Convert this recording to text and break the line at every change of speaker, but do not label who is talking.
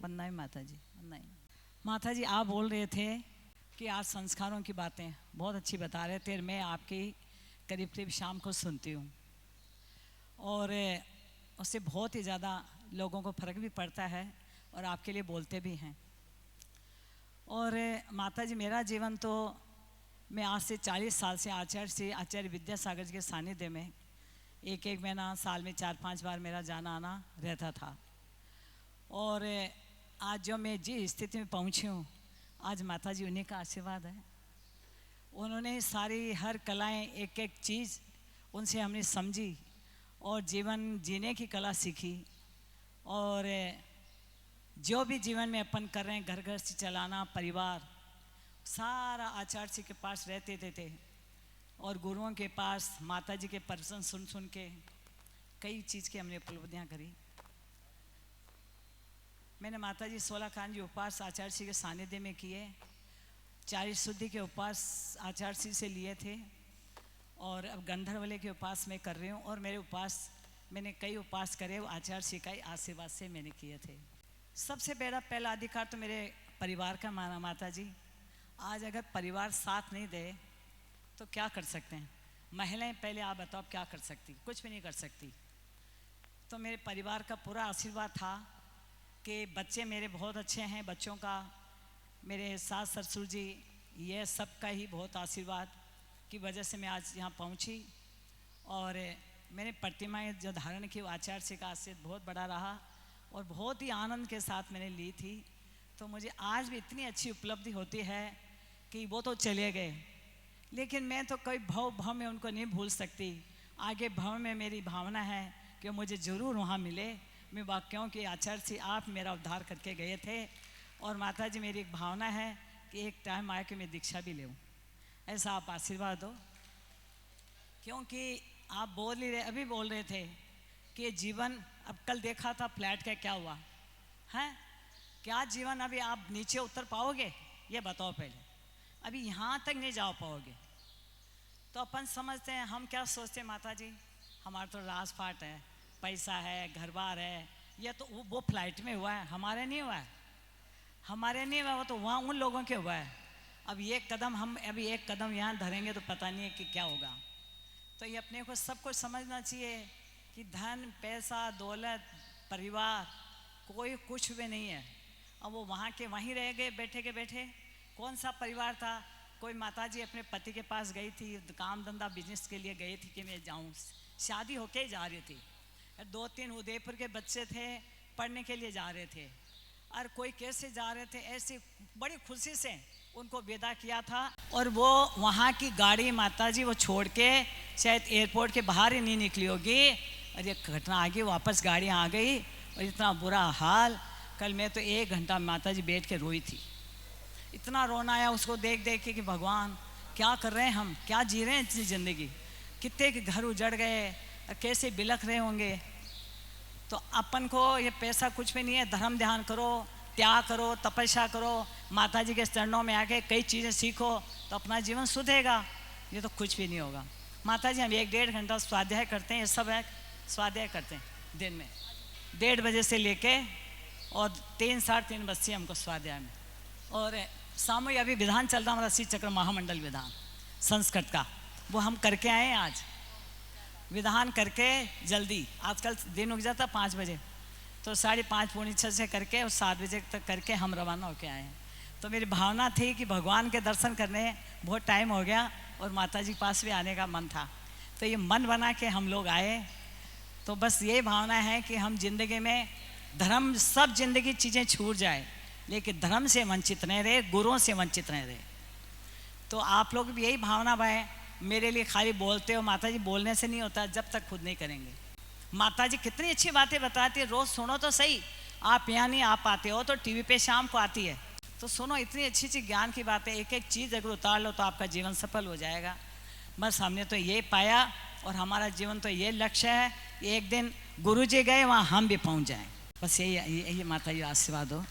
पन्ना है माता जी। नहीं माता जी, आप बोल रहे थे कि आज संस्कारों की बातें बहुत अच्छी बता रहे थे। मैं आपकी करीब करीब शाम को सुनती हूँ और उससे बहुत ही ज़्यादा लोगों को फ़र्क भी पड़ता है और आपके लिए बोलते भी हैं। और माता जी, मेरा जीवन तो मैं आज से 40 साल से आचार्य विद्यासागर जी के सानिध्य में एक महीना साल में 4-5 बार मेरा जाना आना रहता था। और आज जो मैं जिस स्थिति में पहुंची हूँ, आज माता जी उन्हीं का आशीर्वाद है। उन्होंने सारी हर कलाएं, एक एक चीज़ उनसे हमने समझी और जीवन जीने की कला सीखी। और जो भी जीवन में अपन कर रहे हैं, घर घर से चलाना, परिवार, सारा आचार्य जी के पास रहते थे और गुरुओं के पास माता जी के प्रवचन सुन सुन के कई चीज़ की हमने उपलब्धियाँ करी। मैंने माता जी 16 कांड जी उपवास आचार्य जी के सानिध्य में किए, 40 शुद्धि के उपवास आचार्य जी से लिए थे और अब गंधर्वले के उपवास मैं कर रही हूँ। और मेरे उपवास मैंने कई उपवास करे, वो आचार्य जी का ही आशीर्वाद से मैंने किए थे। सबसे बड़ा पहला अधिकार तो मेरे परिवार का माना माता जी। आज अगर परिवार साथ नहीं दे तो क्या कर सकते हैं? महिलाएं पहले आप बताओ क्या कर सकती? कुछ भी नहीं कर सकती। तो मेरे परिवार का पूरा आशीर्वाद था कि बच्चे मेरे बहुत अच्छे हैं, बच्चों का, मेरे सास ससुर जी, ये सब का ही बहुत आशीर्वाद की वजह से मैं आज यहाँ पहुँची। और मैंने प्रतिमाएं जो धारण की, वो आचार्य जी का आशीर्वाद बहुत बड़ा रहा और बहुत ही आनंद के साथ मैंने ली थी। तो मुझे आज भी इतनी अच्छी उपलब्धि होती है कि वो तो चले गए, लेकिन मैं तो कोई भव में उनको नहीं भूल सकती। आगे भव में मेरी भावना है कि मुझे ज़रूर वहाँ मिले। मैं वाक्यों के आचार्य से आप मेरा उद्धार करके गए थे और माता जी मेरी एक भावना है कि एक टाइम आया कि मैं दीक्षा भी लूँ। ऐसा आप आशीर्वाद दो, क्योंकि आप अभी बोल रहे थे कि जीवन, अब कल देखा था फ्लैट का क्या हुआ है। क्या जीवन अभी आप नीचे उतर पाओगे? ये बताओ पहले। अभी यहाँ तक नहीं जा पाओगे। तो अपन समझते हैं, हम क्या सोचते हैं माता जी, हमारा तो राजपाट है, पैसा है, घर बार है, ये तो वो फ्लाइट में हुआ है, हमारे नहीं हुआ है। हमारे नहीं हुआ, वो तो वहाँ उन लोगों के हुआ है। अब हम अभी एक कदम यहाँ धरेंगे तो पता नहीं है कि क्या होगा। तो ये अपने को सब कुछ समझना चाहिए कि धन, पैसा, दौलत, परिवार, कोई कुछ भी नहीं है। अब वो वहाँ के वहीं रह गए, बैठे के बैठे। कौन सा परिवार था? कोई माताजी अपने पति के पास गई थी, काम धंधा बिजनेस के लिए गई थी कि मैं जाऊँ, शादी होके ही जा रही थी। 2-3 उदयपुर के बच्चे थे, पढ़ने के लिए जा रहे थे। और कोई कैसे जा रहे थे, ऐसी बड़ी खुशी से उनको विदा किया था। और वो वहाँ की गाड़ी माताजी वो छोड़ के शायद एयरपोर्ट के बाहर ही नहीं निकली होगी और ये घटना आ गई, वापस गाड़ी आ गई और इतना बुरा हाल। कल मैं तो 1 घंटा माताजी बैठ के रोई थी। इतना रोना आया उसको देख देख के कि भगवान क्या कर रहे हैं हम, क्या जी रहे हैं इतनी ज़िंदगी, कितने के घर उजड़ गए और कैसे बिलख रहे होंगे। तो अपन को ये पैसा कुछ भी नहीं है। धर्म ध्यान करो, त्याग करो, तपस्या करो, माता जी के चरणों में आके कई चीज़ें सीखो तो अपना जीवन सुधरेगा। ये तो कुछ भी नहीं होगा। माता जी, हम 1-1.5 घंटा स्वाध्याय करते हैं, ये सब है स्वाध्याय करते हैं दिन में, 1:30 बजे से लेके और 3-3:30 बजे से हमको स्वाध्याय में। और सामूहिक अभी विधान चल रहा हमारा श्री चक्र महामंडल विधान संस्कृत का, वो हम करके आए हैं। आज विधान करके जल्दी, आजकल दिन उग जाता 5 बजे, तो 5:30 पौने 6 से करके और 7 बजे तक करके हम रवाना होके आए हैं। तो मेरी भावना थी कि भगवान के दर्शन करने बहुत टाइम हो गया और माता जी के पास भी आने का मन था, तो ये मन बना के हम लोग आए। तो बस ये भावना है कि हम जिंदगी में धर्म, सब जिंदगी चीज़ें छूट जाए लेकिन धर्म से वंचित नहीं रहे, गुरुओं से वंचित नहीं रहे। तो आप लोग भी यही भावना है। मेरे लिए खाली बोलते हो माता जी, बोलने से नहीं होता जब तक खुद नहीं करेंगे। माता जी कितनी अच्छी बातें बताती है, रोज़ सुनो तो सही। आप यहाँ नहीं आ पाते हो तो टीवी पे शाम को आती है, तो सुनो, इतनी अच्छी अच्छी ज्ञान की बातें, एक एक चीज़ अगर उतार लो तो आपका जीवन सफल हो जाएगा। बस हमने तो ये पाया और हमारा जीवन तो ये लक्ष्य है, एक दिन गुरु जी गए वहाँ हम भी पहुँच जाएँ। बस यही माता जी आशीर्वाद हो।